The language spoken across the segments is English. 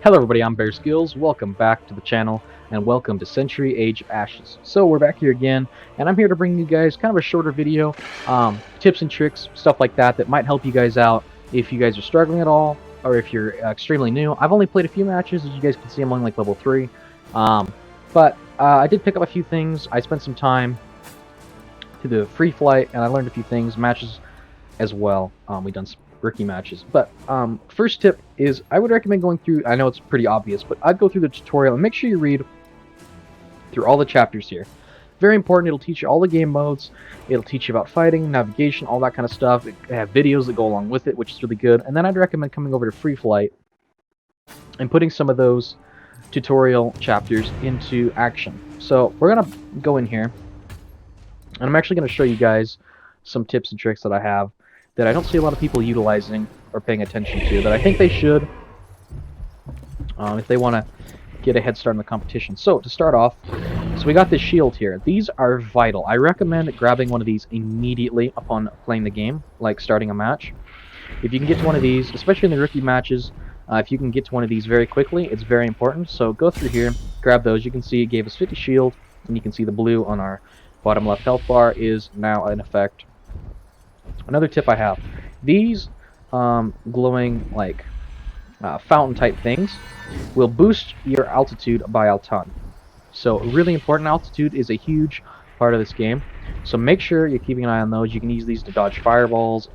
Hello everybody, I'm Bear Skills. Welcome back to the channel, and welcome to Century Age Ashes. So we're back here again, and I'm here to bring you guys kind of a shorter video, tips and tricks, stuff like that that might help you guys out if you guys are struggling at all, or if you're extremely new. I've only played a few matches, as you guys can see. I'm only like level 3, but I did pick up a few things. I spent some time to the free flight, and I learned a few things, matches as well. We've done some rookie matches. But first tip is I would recommend going through, I know it's pretty obvious, but I'd go through the tutorial and make sure you read through all the chapters here. Very important. It'll teach you all the game modes. It'll teach you about fighting, navigation, all that kind of stuff. It have videos that go along with it, which is really good. And then I'd recommend coming over to free flight and putting some of those tutorial chapters into action. So we're gonna go in here, and I'm actually going to show you guys some tips and tricks that I have that I don't see a lot of people utilizing or paying attention to, that I think they should if they want to get a head start in the competition. So to start off, so we got this shield here. These are vital. I recommend grabbing one of these immediately upon playing the game, like starting a match. If you can get to one of these, especially in the rookie matches, if you can get to one of these very quickly, it's very important. So go through here, grab those. You can see it gave us 50 shield, and you can see the blue on our bottom left health bar is now in effect. Another tip I have, these glowing like fountain type things will boost your altitude by a ton. So really important. Altitude is a huge part of this game, so make sure you're keeping an eye on those. You can use these to dodge fireballs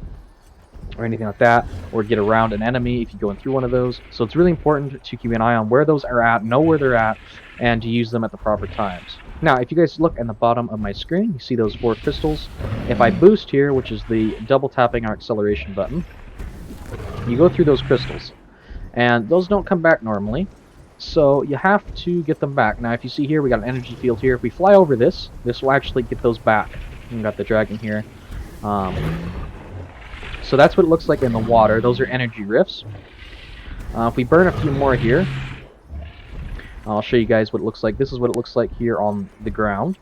or anything like that, or get around an enemy if you're going through one of those. So it's really important to keep an eye on where those are at, know where they're at, and to use them at the proper times. Now, if you guys look at the bottom of my screen, you see those 4 crystals. If I boost here, which is the double tapping our acceleration button, you go through those crystals, and those don't come back normally, so you have to get them back. Now, if you see here, we got an energy field here. If we fly over this, this will actually get those back. We got the dragon here. So that's what it looks like in the water. Those are energy rifts. If we burn a few more here, I'll show you guys what it looks like. This is what it looks like here on the ground.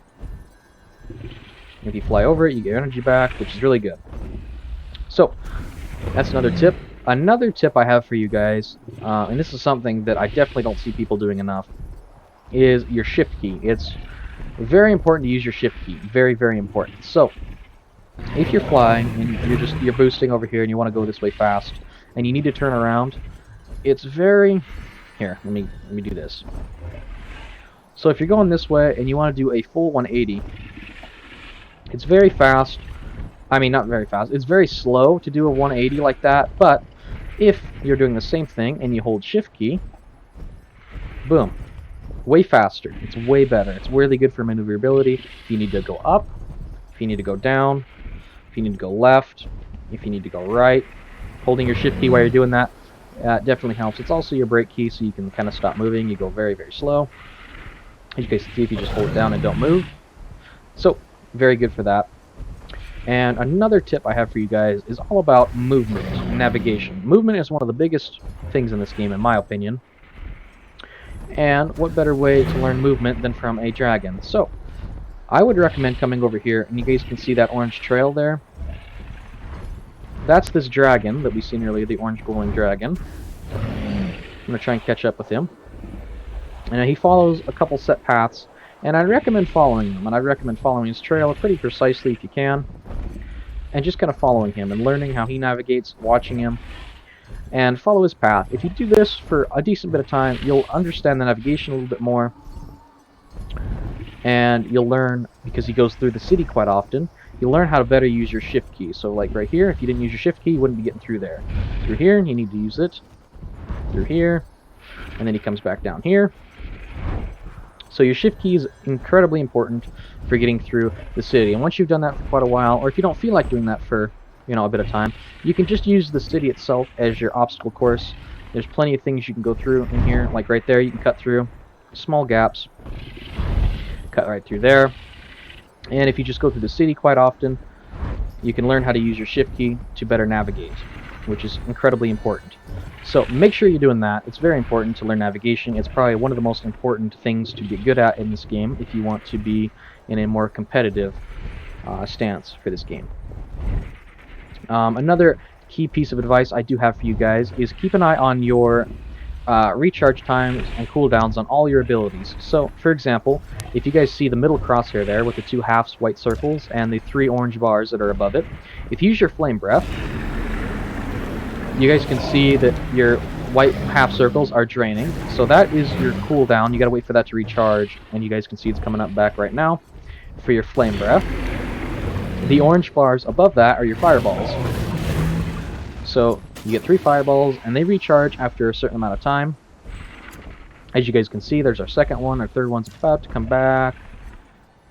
If you fly over it, you get energy back, which is really good. So that's another tip. Another tip I have for you guys, and this is something that I definitely don't see people doing enough, is your shift key. It's very important to use your shift key. Very, very important. So if you're flying and you're boosting over here and you want to go this way fast and you need to turn around, it's very... Here, let me do this. So if you're going this way and you want to do a full 180, it's very fast. I mean, not very fast. It's very slow to do a 180 like that, but if you're doing the same thing and you hold shift key, boom, way faster. It's way better. It's really good for maneuverability. If you need to go up, if you need to go down, if you need to go left, if you need to go right, holding your shift key while you're doing that definitely helps. It's also your brake key, so you can kind of stop moving. You go very, very slow. As you guys can see, if you just hold it down and don't move. So, very good for that. And another tip I have for you guys is all about movement and navigation. Movement is one of the biggest things in this game, in my opinion. And what better way to learn movement than from a dragon? So, I would recommend coming over here, and you guys can see that orange trail there. That's this dragon that we seen earlier, the orange glowing dragon. I'm going to try and catch up with him. And he follows a couple set paths, and I'd recommend following him. And I'd recommend following his trail pretty precisely if you can. And just kind of following him and learning how he navigates, watching him, and follow his path. If you do this for a decent bit of time, you'll understand the navigation a little bit more. And you'll learn, because he goes through the city quite often, you'll learn how to better use your shift key. So like right here, if you didn't use your shift key, you wouldn't be getting through there. Through here, you need to use it. Through here, and then he comes back down here. So your shift key is incredibly important for getting through the city. And once you've done that for quite a while, or if you don't feel like doing that for, a bit of time, you can just use the city itself as your obstacle course. There's plenty of things you can go through in here. Like right there, you can cut through small gaps. Cut right through there. And if you just go through the city quite often, you can learn how to use your shift key to better navigate, which is incredibly important. So make sure you're doing that. It's very important to learn navigation. It's probably one of the most important things to get good at in this game if you want to be in a more competitive stance for this game. Another key piece of advice I do have for you guys is keep an eye on your recharge times and cooldowns on all your abilities. So, for example, if you guys see the middle crosshair there with the 2 halves white circles and the 3 orange bars that are above it, if you use your Flame Breath, you guys can see that your white half circles are draining. So that is your cooldown. You gotta wait for that to recharge, and you guys can see it's coming up back right now for your Flame Breath. The orange bars above that are your fireballs. So you get 3 fireballs, and they recharge after a certain amount of time. As you guys can see, there's our second one. Our third one's about to come back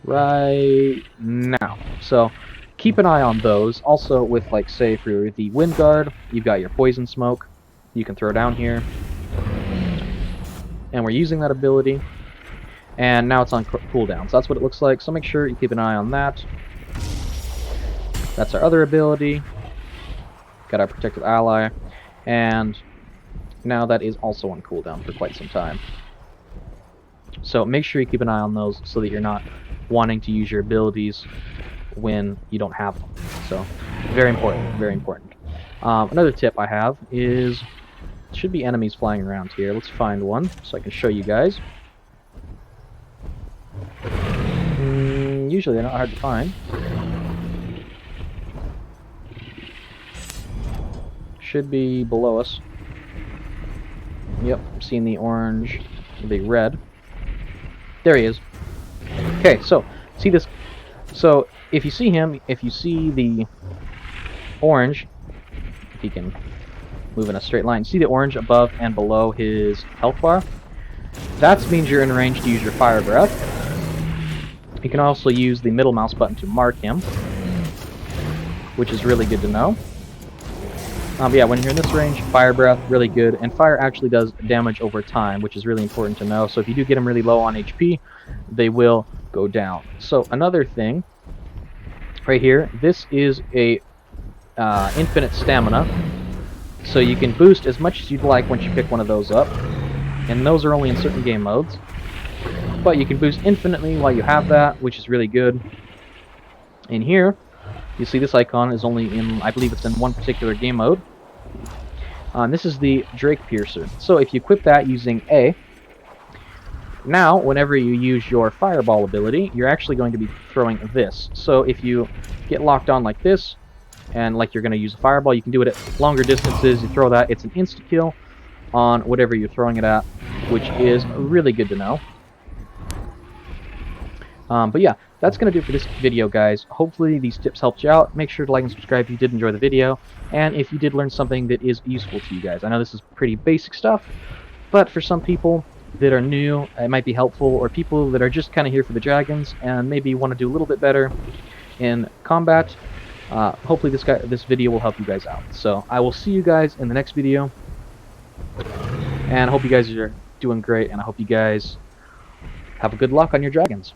right now. So keep an eye on those. Also with, like, say, for the Wind Guard, you've got your Poison Smoke you can throw down here. And we're using that ability. And now it's on cooldown. So that's what it looks like. So make sure you keep an eye on that. That's our other ability. Got our Protective Ally. And now that is also on cooldown for quite some time. So make sure you keep an eye on those so that you're not wanting to use your abilities when you don't have them. So very important, very important. Another tip I have is, should be enemies flying around here. Let's find one so I can show you guys. Usually they're not hard to find. Should be below us. Yep, I'm seeing the orange, the red. There he is. Okay, so see this. So if you see him, if you see the orange, if he can move in a straight line, see the orange above and below his health bar? That means you're in range to use your Fire Breath. You can also use the middle mouse button to mark him, which is really good to know. But yeah, when you're in this range, Fire Breath, really good, and fire actually does damage over time, which is really important to know. So if you do get them really low on HP, they will go down. So another thing, right here, this is a infinite stamina, so you can boost as much as you'd like once you pick one of those up, and those are only in certain game modes. But you can boost infinitely while you have that, which is really good. In here, you see this icon is only in, I believe it's in one particular game mode. This is the Drake Piercer. So if you equip that using A, now whenever you use your Fireball ability, you're actually going to be throwing this. So if you get locked on like this, and like you're going to use a Fireball, you can do it at longer distances. You throw that, it's an insta-kill on whatever you're throwing it at, which is really good to know. But yeah, that's going to do it for this video, guys. Hopefully these tips helped you out. Make sure to like and subscribe if you did enjoy the video, and if you did learn something that is useful to you guys. I know this is pretty basic stuff, but for some people that are new, it might be helpful, or people that are just kind of here for the dragons and maybe want to do a little bit better in combat. Hopefully this video will help you guys out. So I will see you guys in the next video, and I hope you guys are doing great, and I hope you guys have a good luck on your dragons.